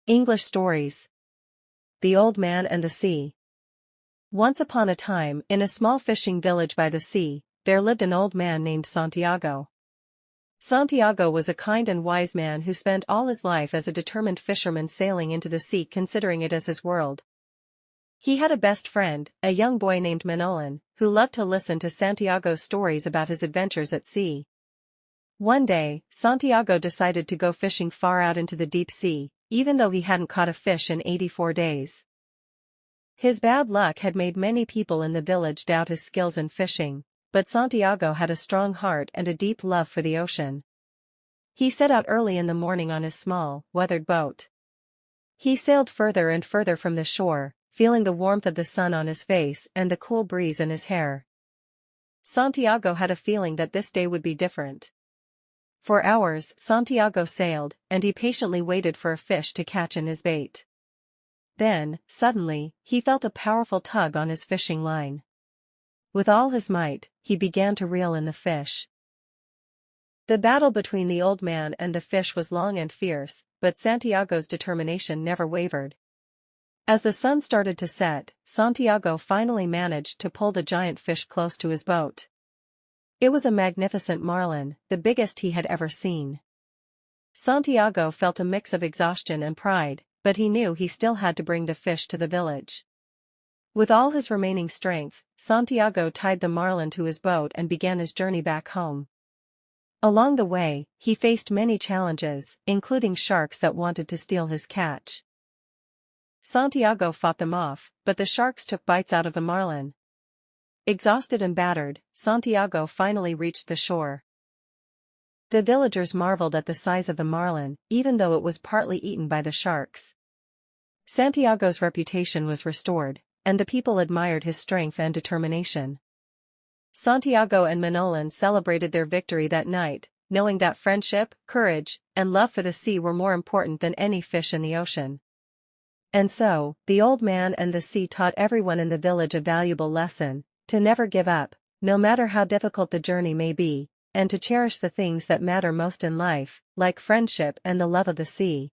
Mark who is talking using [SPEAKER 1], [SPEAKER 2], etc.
[SPEAKER 1] English Stories. The Old Man and the Sea. Once upon a time, in a small fishing village by the sea, there lived an old man named Santiago. Santiago was a kind and wise man who spent all his life as a determined fisherman sailing into the sea, considering it as his world. He had a best friend, a young boy named Manolin, who loved to listen to Santiago's stories about his adventures at sea. One day, Santiago decided to go fishing far out into the deep sea, even though he hadn't caught a fish in 84 days. His bad luck had made many people in the village doubt his skills in fishing, but Santiago had a strong heart and a deep love for the ocean. He set out early in the morning on his small, weathered boat. He sailed further and further from the shore, feeling the warmth of the sun on his face and the cool breeze in his hair. Santiago had a feeling that this day would be different. For hours Santiago sailed, and he patiently waited for a fish to catch in his bait. Then, suddenly, he felt a powerful tug on his fishing line. With all his might, he began to reel in the fish. The battle between the old man and the fish was long and fierce, but Santiago's determination never wavered. As the sun started to set, Santiago finally managed to pull the giant fish close to his boat. It was a magnificent marlin, the biggest he had ever seen. Santiago felt a mix of exhaustion and pride, but he knew he still had to bring the fish to the village. With all his remaining strength, Santiago tied the marlin to his boat and began his journey back home. Along the way, he faced many challenges, including sharks that wanted to steal his catch. Santiago fought them off, but the sharks took bites out of the marlin. Exhausted and battered, Santiago finally reached the shore. The villagers marveled at the size of the marlin, even though it was partly eaten by the sharks. Santiago's reputation was restored, and the people admired his strength and determination. Santiago and Manolin celebrated their victory that night, knowing that friendship, courage, and love for the sea were more important than any fish in the ocean. And so, the old man and the sea taught everyone in the village a valuable lesson: to never give up, no matter how difficult the journey may be, and to cherish the things that matter most in life, like friendship and the love of the sea.